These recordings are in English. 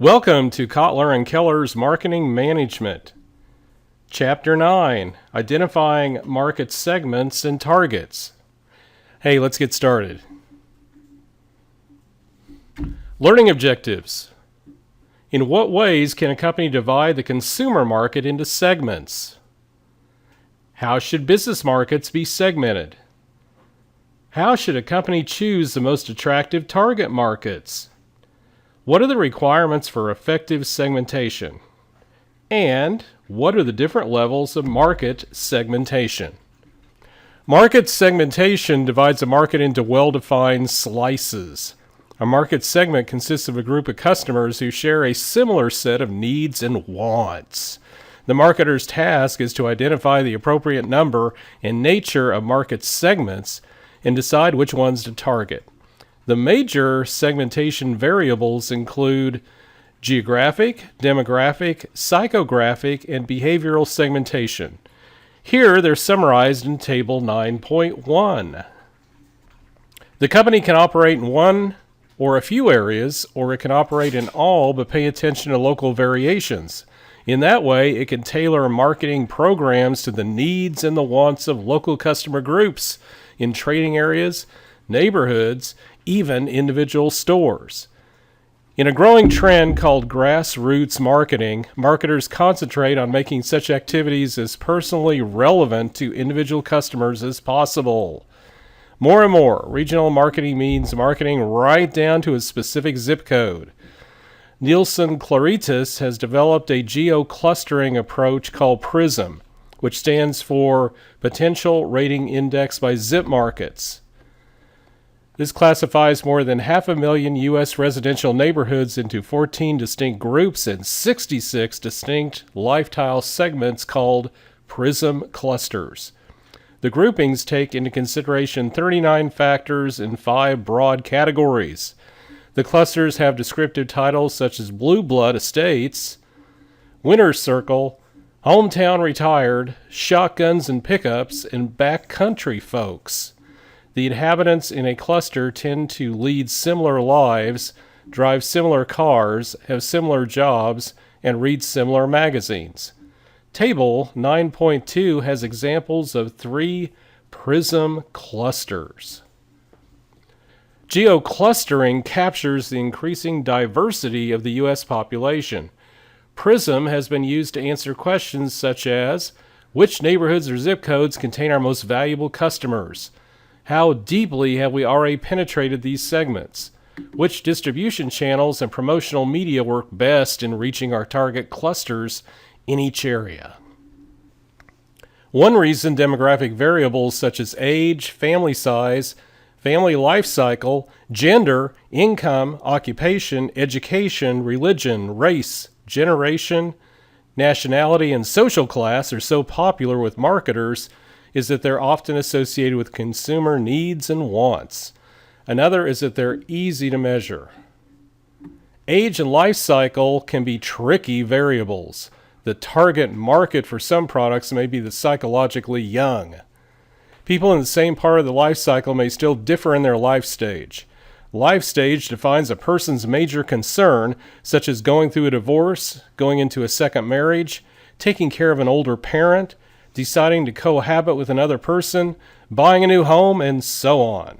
Welcome to Kotler and Keller's Marketing Management. Chapter 9, Identifying Market Segments and Targets. Hey, let's get started. Learning objectives. In what ways can a company divide the consumer market into segments? How should business markets be segmented? How should a company choose the most attractive target markets? What are the requirements for effective segmentation? And what are the different levels of market segmentation? Market segmentation divides a market into well-defined slices. A market segment consists of a group of customers who share a similar set of needs and wants. The marketer's task is to identify the appropriate number and nature of market segments and decide which ones to target. The major segmentation variables include geographic, demographic, psychographic, and behavioral segmentation. Here, they're summarized in Table 9.1. The company can operate in one or a few areas, or it can operate in all but pay attention to local variations. In that way, it can tailor marketing programs to the needs and the wants of local customer groups in trading areas, neighborhoods, even individual stores. In a growing trend called grassroots marketing, marketers concentrate on making such activities as personally relevant to individual customers as possible. More and more, regional marketing means marketing right down to a specific zip code. Nielsen Claritas has developed a geo-clustering approach called PRISM, which stands for Potential Rating Index by Zip Markets. This classifies more than 500,000 U.S. residential neighborhoods into 14 distinct groups and 66 distinct lifestyle segments called PRISM clusters. The groupings take into consideration 39 factors in 5 broad categories. The clusters have descriptive titles such as Blue Blood Estates, Winner's Circle, Hometown Retired, Shotguns and Pickups, and Backcountry Folks. The inhabitants in a cluster tend to lead similar lives, drive similar cars, have similar jobs, and read similar magazines. Table 9.2 has examples of 3 PRISM clusters. Geo-clustering captures the increasing diversity of the U.S. population. PRISM has been used to answer questions such as, which neighborhoods or zip codes contain our most valuable customers? How deeply have we already penetrated these segments? Which distribution channels and promotional media work best in reaching our target clusters in each area? One reason demographic variables such as age, family size, family life cycle, gender, income, occupation, education, religion, race, generation, nationality, and social class are so popular with marketers is that they're often associated with consumer needs and wants. Another is that they're easy to measure. Age and life cycle can be tricky variables. The target market for some products may be the psychologically young. People in the same part of the life cycle may still differ in their life stage. Life stage defines a person's major concern, such as going through a divorce, going into a second marriage, taking care of an older parent, deciding to cohabit with another person, buying a new home, and so on.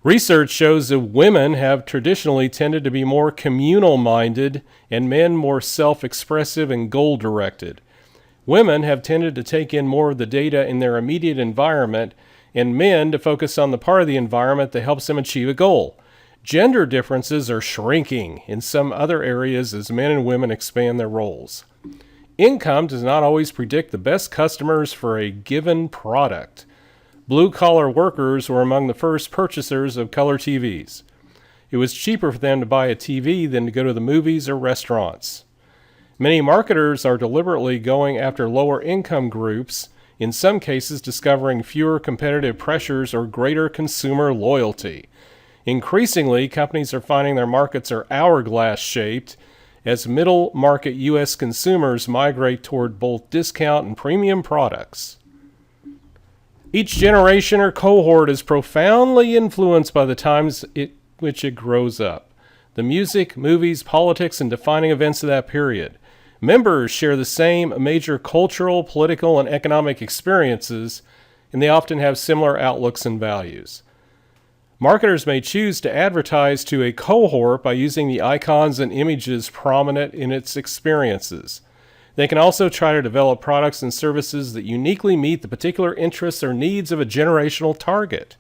Research shows that women have traditionally tended to be more communal-minded and men more self-expressive and goal-directed. Women have tended to take in more of the data in their immediate environment and men to focus on the part of the environment that helps them achieve a goal. Gender differences are shrinking in some other areas as men and women expand their roles. Income does not always predict the best customers for a given product. Blue-collar workers were among the first purchasers of color TVs. It was cheaper for them to buy a TV than to go to the movies or restaurants. Many marketers are deliberately going after lower income groups, in some cases discovering fewer competitive pressures or greater consumer loyalty. Increasingly, companies are finding their markets are hourglass-shaped as middle market U.S. consumers migrate toward both discount and premium products. Each generation or cohort is profoundly influenced by the times which it grows up. the music, movies, politics, and defining events of that period. Members share the same major cultural, political, and economic experiences, and they often have similar outlooks and values. Marketers may choose to advertise to a cohort by using the icons and images prominent in its experiences. They can also try to develop products and services that uniquely meet the particular interests or needs of a generational target.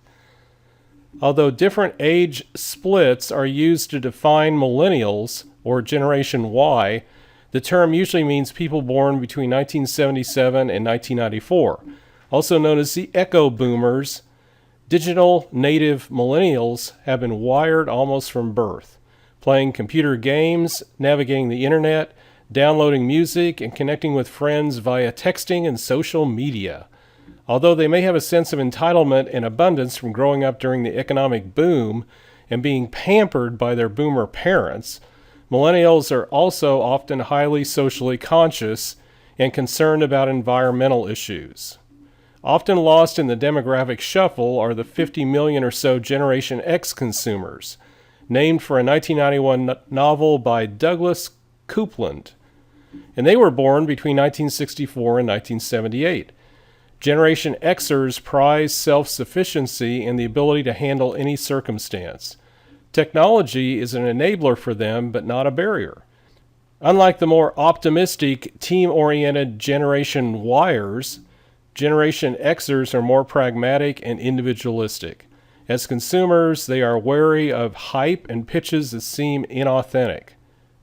Although different age splits are used to define millennials, or Generation Y, the term usually means people born between 1977 and 1994, also known as the Echo Boomers. Digital native millennials have been wired almost from birth, playing computer games, navigating the internet, downloading music, and connecting with friends via texting and social media. Although they may have a sense of entitlement and abundance from growing up during the economic boom and being pampered by their boomer parents, millennials are also often highly socially conscious and concerned about environmental issues. Often lost in the demographic shuffle are the 50 million or so Generation X consumers, named for a 1991 novel by Douglas Coupland, and they were born between 1964 and 1978. Generation Xers prize self-sufficiency and the ability to handle any circumstance. Technology is an enabler for them, but not a barrier. Unlike the more optimistic, team-oriented Generation Yers, Generation Xers are more pragmatic and individualistic. As consumers, they are wary of hype and pitches that seem inauthentic.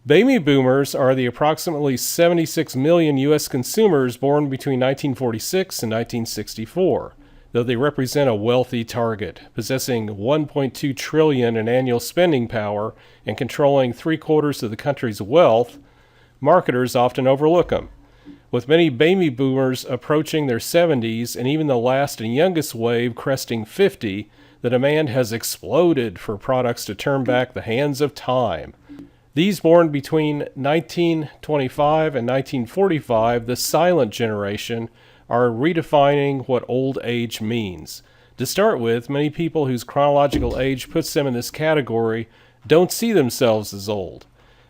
Baby boomers are the approximately 76 million U.S. consumers born between 1946 and 1964, though they represent a wealthy target, possessing $1.2 trillion in annual spending power and controlling 3/4 of the country's wealth. Marketers often overlook them. With many baby boomers approaching their 70s and even the last and youngest wave cresting 50, the demand has exploded for products to turn back the hands of time. These born between 1925 and 1945, the silent generation, are redefining what old age means. To start with, many people whose chronological age puts them in this category don't see themselves as old.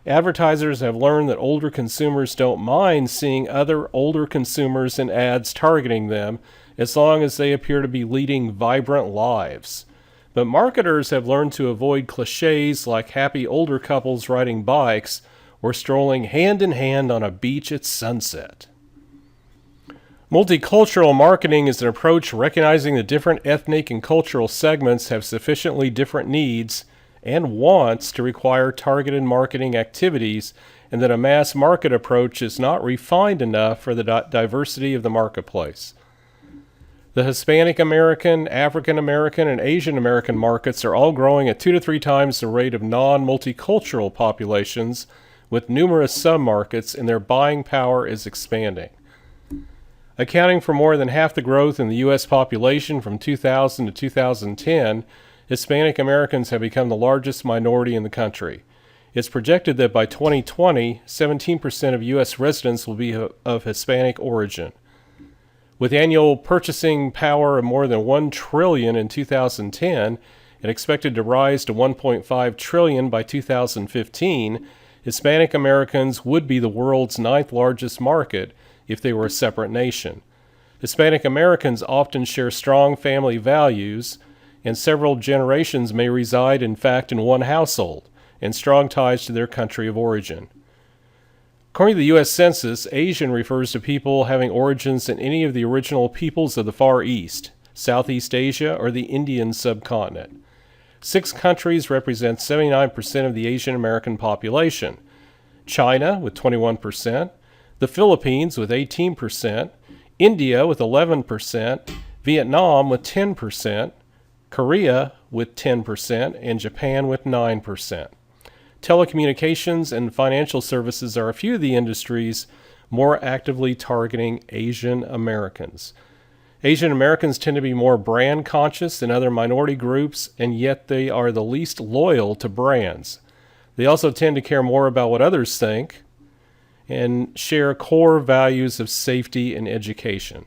Advertisers have learned that older consumers don't mind seeing other older consumers in ads targeting them, as long as they appear to be leading vibrant lives. But marketers have learned to avoid cliches like happy older couples riding bikes or strolling hand in hand on a beach at sunset. Multicultural marketing is an approach recognizing that different ethnic and cultural segments have sufficiently different needs and wants to require targeted marketing activities, and that a mass market approach is not refined enough for the diversity of the marketplace. The Hispanic American, African American, and Asian American markets are all growing at 2 to 3 times the rate of non-multicultural populations, with numerous submarkets, and their buying power is expanding. Accounting for more than half the growth in the U.S. population from 2000 to 2010, Hispanic Americans have become the largest minority in the country. It's projected that by 2020, 17% of U.S. residents will be of Hispanic origin. With annual purchasing power of more than $1 trillion in 2010 and expected to rise to $1.5 trillion by 2015, Hispanic Americans would be the world's 9th largest market if they were a separate nation. Hispanic Americans often share strong family values, and several generations may reside, in fact, in one household, and strong ties to their country of origin. According to the U.S. Census, Asian refers to people having origins in any of the original peoples of the Far East, Southeast Asia, or the Indian subcontinent. 6 countries represent 79% of the Asian American population: China with 21%, the Philippines with 18%, India with 11%, Vietnam with 10%, Korea with 10%, and Japan with 9%. Telecommunications and financial services are a few of the industries more actively targeting Asian Americans. Asian Americans tend to be more brand conscious than other minority groups, and yet they are the least loyal to brands. They also tend to care more about what others think and share core values of safety and education.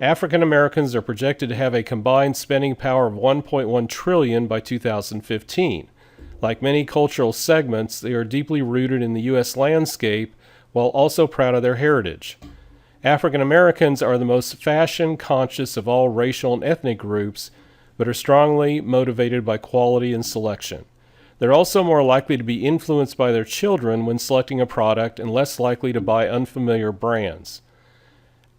African Americans are projected to have a combined spending power of $1.1 trillion by 2015. Like many cultural segments, they are deeply rooted in the U.S. landscape while also proud of their heritage. African Americans are the most fashion conscious of all racial and ethnic groups, but are strongly motivated by quality and selection. They're also more likely to be influenced by their children when selecting a product and less likely to buy unfamiliar brands.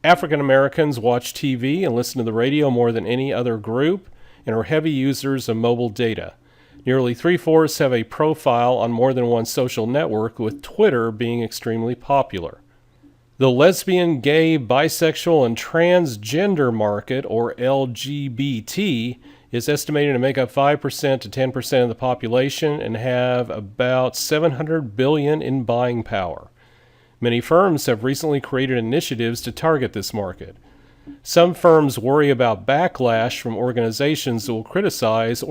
African Americans watch TV and listen to the radio more than any other group and are heavy users of mobile data. Nearly 3/4 have a profile on more than one social network, with Twitter being extremely popular. The lesbian, gay, bisexual, and transgender market, or LGBT, is estimated to make up 5% to 10% of the population and have about $700 billion in buying power. Many firms have recently created initiatives to target this market. Some firms worry about backlash from organizations that will criticize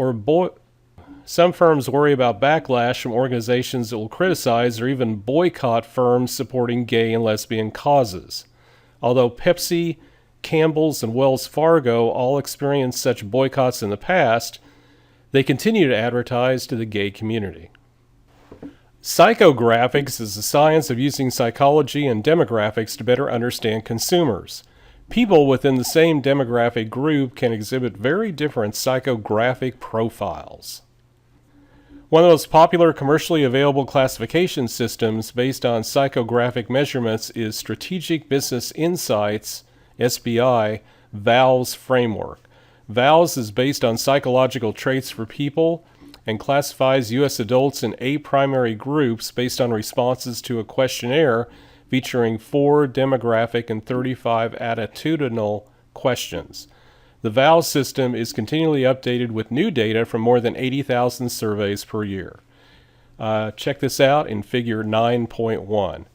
or even boycott firms supporting gay and lesbian causes. Although Pepsi, Campbell's, and Wells Fargo all experienced such boycotts in the past, they continue to advertise to the gay community. Psychographics is the science of using psychology and demographics to better understand consumers. People within the same demographic group can exhibit very different psychographic profiles. One of the most popular commercially available classification systems based on psychographic measurements is Strategic Business Insights, SBI, VALS framework. VALS is based on psychological traits for people and classifies U.S. adults in 8 primary groups based on responses to a questionnaire featuring 4 demographic and 35 attitudinal questions. The VALS system is continually updated with new data from more than 80,000 surveys per year. Check this out in Figure 9.1.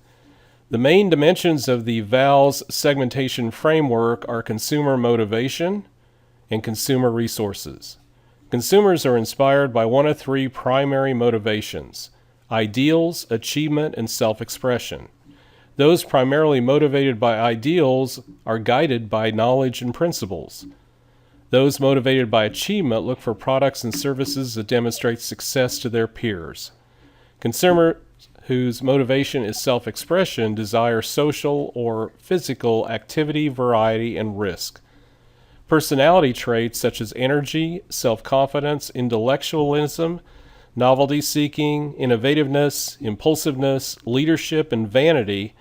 The main dimensions of the VALS segmentation framework are consumer motivation and consumer resources. Consumers are inspired by one of 3 primary motivations: ideals, achievement, and self-expression. Those primarily motivated by ideals are guided by knowledge and principles. Those motivated by achievement look for products and services that demonstrate success to their peers. Consumers whose motivation is self-expression desire social or physical activity, variety, and risk. Personality traits such as energy, self-confidence, intellectualism, novelty-seeking, innovativeness, impulsiveness, leadership, and vanity,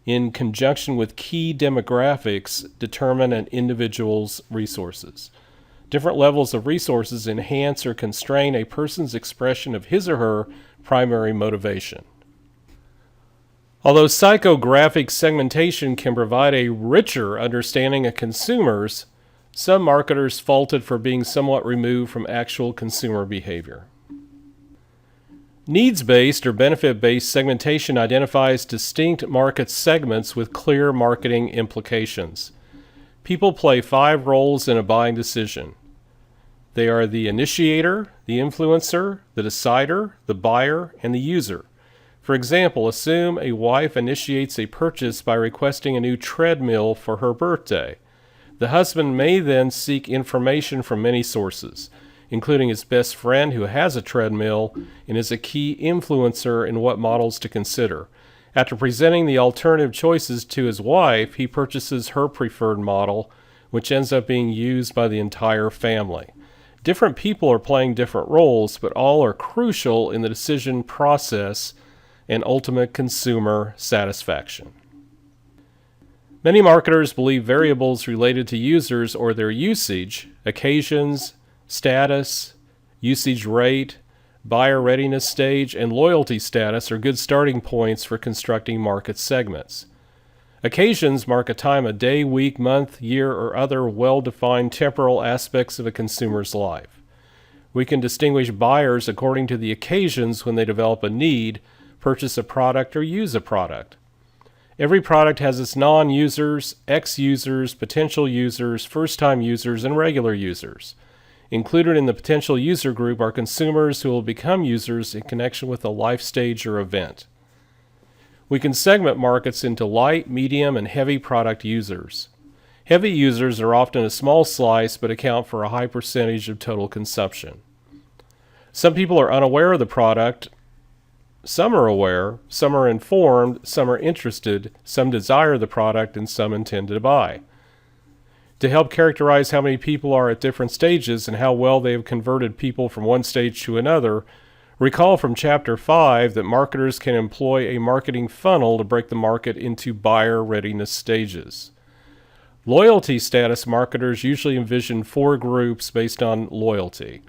in conjunction with key demographics, determine an individual's resources. Different levels of resources enhance or constrain a person's expression of his or her primary motivation. Although psychographic segmentation can provide a richer understanding of consumers, some marketers faulted for being somewhat removed from actual consumer behavior. Needs-based or benefit-based segmentation identifies distinct market segments with clear marketing implications. People play 5 roles in a buying decision. They are the initiator, the influencer, the decider, the buyer, and the user. For example, assume a wife initiates a purchase by requesting a new treadmill for her birthday. The husband may then seek information from many sources, including his best friend who has a treadmill and is a key influencer in what models to consider. After presenting the alternative choices to his wife, he purchases her preferred model, which ends up being used by the entire family. Different people are playing different roles, but all are crucial in the decision process and ultimate consumer satisfaction. Many marketers believe variables related to users or their usage, occasions, status, usage rate, buyer readiness stage, and loyalty status are good starting points for constructing market segments. Occasions mark a time of day, week, month, year, or other well-defined temporal aspects of a consumer's life. We can distinguish buyers according to the occasions when they develop a need, purchase a product, or use a product. Every product has its non-users, ex-users, potential users, first-time users, and regular users. Included in the potential user group are consumers who will become users in connection with a life stage or event. We can segment markets into light, medium, and heavy product users. Heavy users are often a small slice but account for a high percentage of total consumption. Some people are unaware of the product. Some are aware, some are informed, some are interested, some desire the product, and some intend to buy. To help characterize how many people are at different stages and how well they have converted people from one stage to another, recall from Chapter 5 that marketers can employ a marketing funnel to break the market into buyer readiness stages. Loyalty status marketers usually envision 4 groups based on loyalty.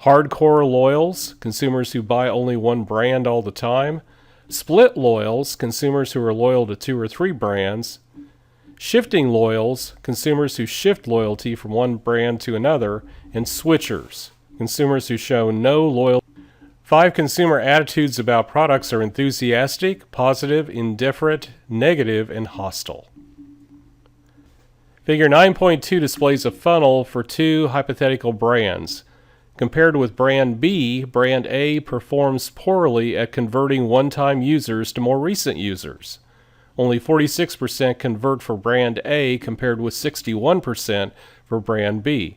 Hardcore loyals, consumers who buy only one brand all the time. Split loyals, consumers who are loyal to 2 or 3 brands. Shifting loyals, consumers who shift loyalty from one brand to another. And switchers, consumers who show no loyalty. 5 consumer attitudes about products are enthusiastic, positive, indifferent, negative, and hostile. Figure 9.2 displays a funnel for 2 hypothetical brands. Compared with brand B, brand A performs poorly at converting one-time users to more recent users. Only 46% convert for brand A compared with 61% for brand B.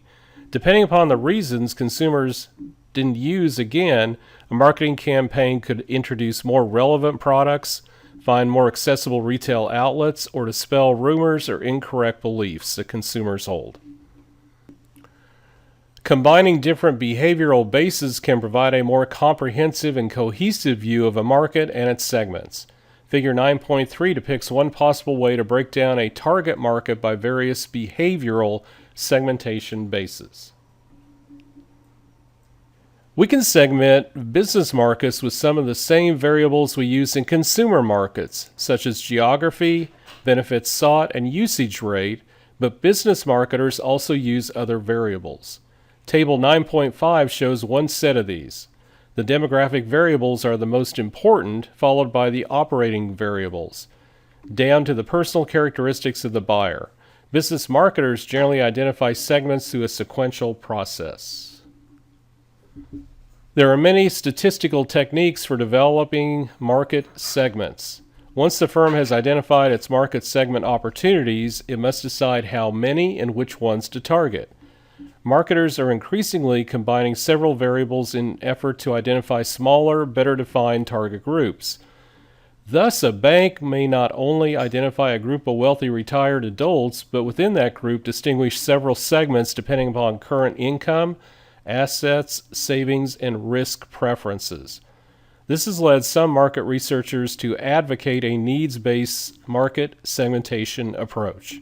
Depending upon the reasons consumers didn't use again, a marketing campaign could introduce more relevant products, find more accessible retail outlets, or dispel rumors or incorrect beliefs that consumers hold. Combining different behavioral bases can provide a more comprehensive and cohesive view of a market and its segments. Figure 9.3 depicts one possible way to break down a target market by various behavioral segmentation bases. We can segment business markets with some of the same variables we use in consumer markets, such as geography, benefits sought, and usage rate, but business marketers also use other variables. Table 9.5 shows one set of these. The demographic variables are the most important, followed by the operating variables, down to the personal characteristics of the buyer. Business marketers generally identify segments through a sequential process. There are many statistical techniques for developing market segments. Once the firm has identified its market segment opportunities, it must decide how many and which ones to target. Marketers are increasingly combining several variables in effort to identify smaller, better defined target groups. Thus, a bank may not only identify a group of wealthy retired adults, but within that group distinguish several segments depending upon current income, assets, savings, and risk preferences. This has led some market researchers to advocate a needs-based market segmentation approach.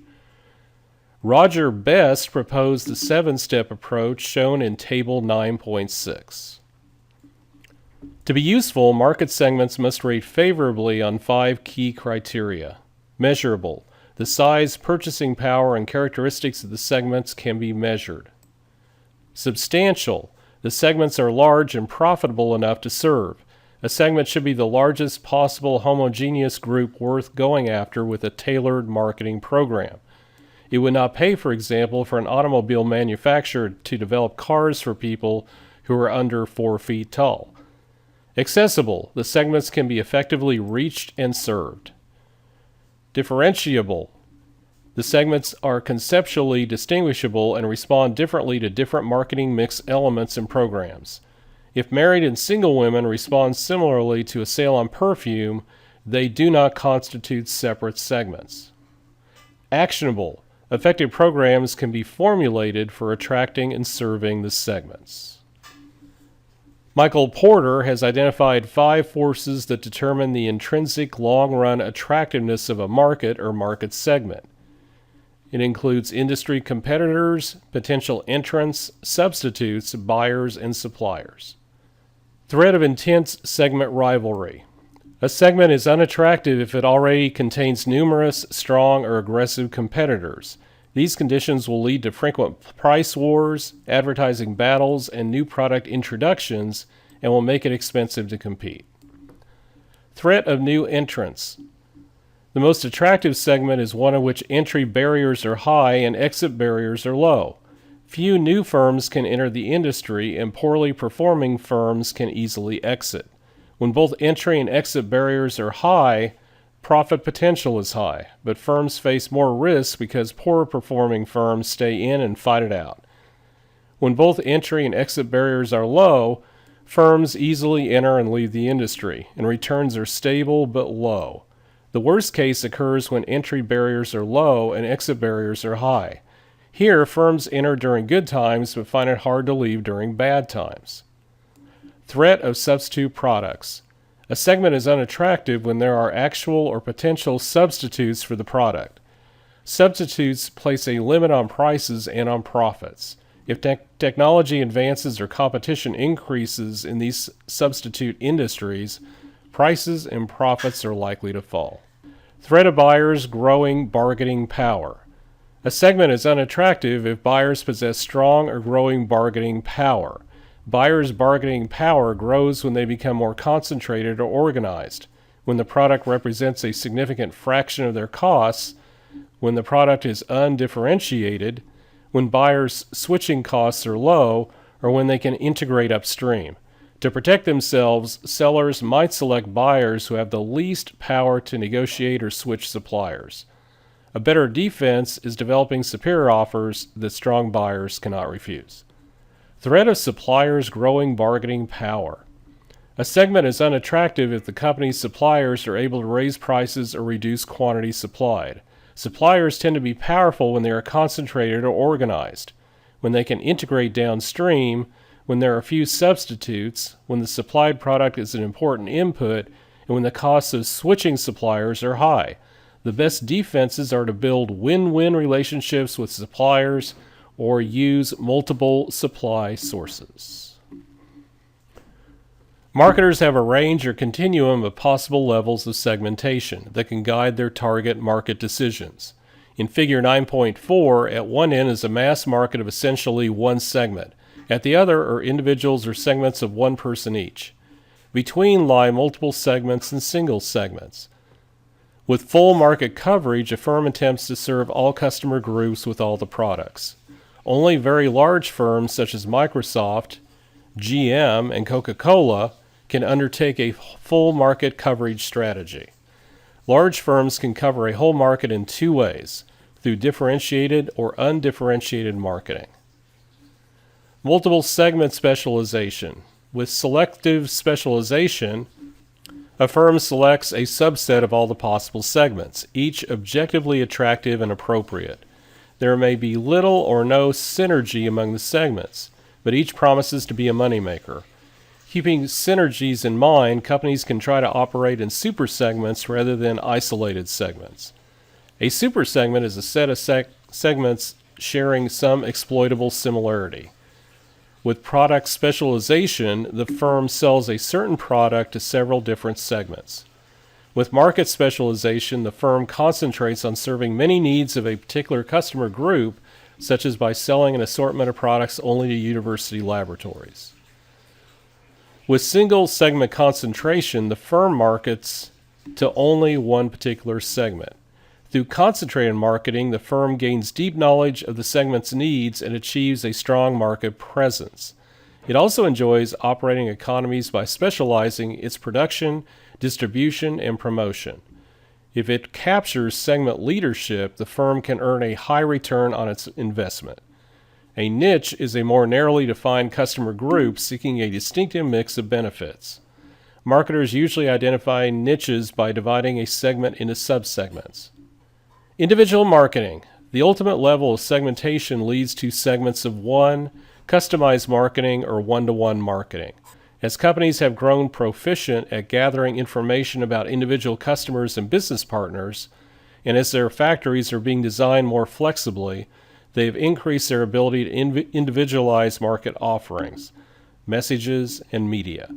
Roger Best proposed the 7-step approach shown in Table 9.6. To be useful, market segments must rate favorably on 5 key criteria. Measurable. The size, purchasing power, and characteristics of the segments can be measured. Substantial. The segments are large and profitable enough to serve. A segment should be the largest possible homogeneous group worth going after with a tailored marketing program. It would not pay, for example, for an automobile manufacturer to develop cars for people who are under 4 feet tall. Accessible. The segments can be effectively reached and served. Differentiable. The segments are conceptually distinguishable and respond differently to different marketing mix elements and programs. If married and single women respond similarly to a sale on perfume, they do not constitute separate segments. Actionable. Effective programs can be formulated for attracting and serving the segments. Michael Porter has identified 5 forces that determine the intrinsic long-run attractiveness of a market or market segment. It includes industry competitors, potential entrants, substitutes, buyers, and suppliers. Threat of intense segment rivalry. A segment is unattractive if it already contains numerous, strong, or aggressive competitors. These conditions will lead to frequent price wars, advertising battles, and new product introductions, and will make it expensive to compete. Threat of new entrants. The most attractive segment is one in which entry barriers are high and exit barriers are low. Few new firms can enter the industry, and poorly performing firms can easily exit. When both entry and exit barriers are high, profit potential is high, but firms face more risks because poorer performing firms stay in and fight it out. When both entry and exit barriers are low, Firms easily enter and leave the industry, and returns are stable but low. The worst case occurs when entry barriers are low and exit barriers are high. Here, firms enter during good times but find it hard to leave during bad times. Threat of substitute products. A segment is unattractive when there are actual or potential substitutes for the product. Substitutes place a limit on prices and on profits. If technology advances or competition increases in these substitute industries, prices and profits are likely to fall. Threat of buyers' growing bargaining power. A segment is unattractive if buyers possess strong or growing bargaining power. Buyers' bargaining power grows when they become more concentrated or organized, when the product represents a significant fraction of their costs, when the product is undifferentiated, when buyers' switching costs are low, or when they can integrate upstream. To protect themselves, sellers might select buyers who have the least power to negotiate or switch suppliers. A better defense is developing superior offers that strong buyers cannot refuse. Threat of suppliers' growing bargaining power. A segment is unattractive if the company's suppliers are able to raise prices or reduce quantity supplied. Suppliers tend to be powerful when they are concentrated or organized, when they can integrate downstream, when there are few substitutes, when the supplied product is an important input, and when the costs of switching suppliers are high. The best defenses are to build win-win relationships with suppliers or use multiple supply sources. Marketers have a range or continuum of possible levels of segmentation that can guide their target market decisions. In Figure 9.4, at one end is a mass market of essentially one segment. At the other are individuals or segments of one person each. Between lie multiple segments and single segments. With full market coverage, a firm attempts to serve all customer groups with all the products. Only very large firms such as Microsoft, GM, and Coca-Cola can undertake a full market coverage strategy. Large firms can cover a whole market in two ways, through differentiated or undifferentiated marketing. Multiple segment specialization. With selective specialization, a firm selects a subset of all the possible segments, each objectively attractive and appropriate. There may be little or no synergy among the segments, but each promises to be a moneymaker. Keeping synergies in mind, companies can try to operate in super segments rather than isolated segments. A super segment is a set of segments sharing some exploitable similarity. With product specialization, the firm sells a certain product to several different segments. With market specialization, the firm concentrates on serving many needs of a particular customer group, such as by selling an assortment of products only to university laboratories. With single segment concentration, the firm markets to only one particular segment. Through concentrated marketing, the firm gains deep knowledge of the segment's needs and achieves a strong market presence. It also enjoys operating economies by specializing its production, distribution, and promotion. If it captures segment leadership, the firm can earn a high return on its investment. A niche is a more narrowly defined customer group seeking a distinctive mix of benefits. Marketers usually identify niches by dividing a segment into subsegments. Individual marketing. The ultimate level of segmentation leads to segments of one, customized marketing, or one-to-one marketing. As companies have grown proficient at gathering information about individual customers and business partners, and as their factories are being designed more flexibly, they have increased their ability to individualize market offerings, messages, and media.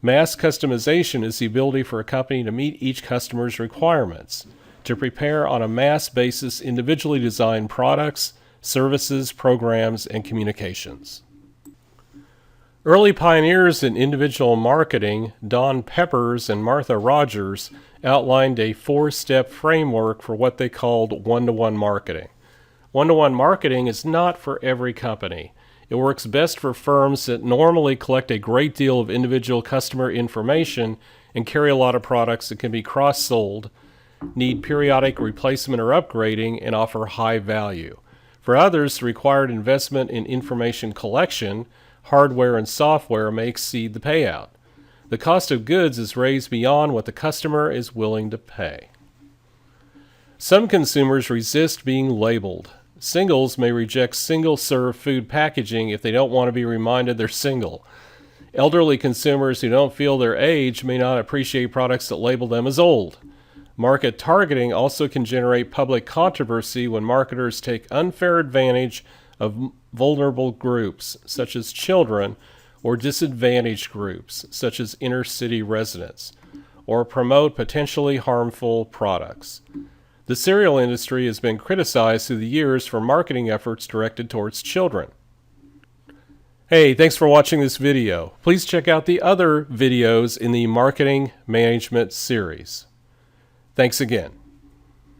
Mass customization is the ability for a company to meet each customer's requirements, to prepare on a mass basis individually designed products, services, programs, and communications. Early pioneers in individual marketing, Don Peppers and Martha Rogers, outlined a four-step framework for what they called one-to-one marketing. One-to-one marketing is not for every company. It works best for firms that normally collect a great deal of individual customer information and carry a lot of products that can be cross-sold, need periodic replacement or upgrading, and offer high value. For others, the required investment in information collection, hardware and software may exceed the payout. The cost of goods is raised beyond what the customer is willing to pay. Some consumers resist being labeled. Singles may reject single-serve food packaging if they don't want to be reminded they're single. Elderly consumers who don't feel their age may not appreciate products that label them as old. Market targeting also can generate public controversy when marketers take unfair advantage of vulnerable groups, such as children, or disadvantaged groups, such as inner-city residents, or promote potentially harmful products. The cereal industry has been criticized through the years for marketing efforts directed towards children. Hey, thanks for watching this video. Please check out the other videos in the Marketing Management series. Thanks again.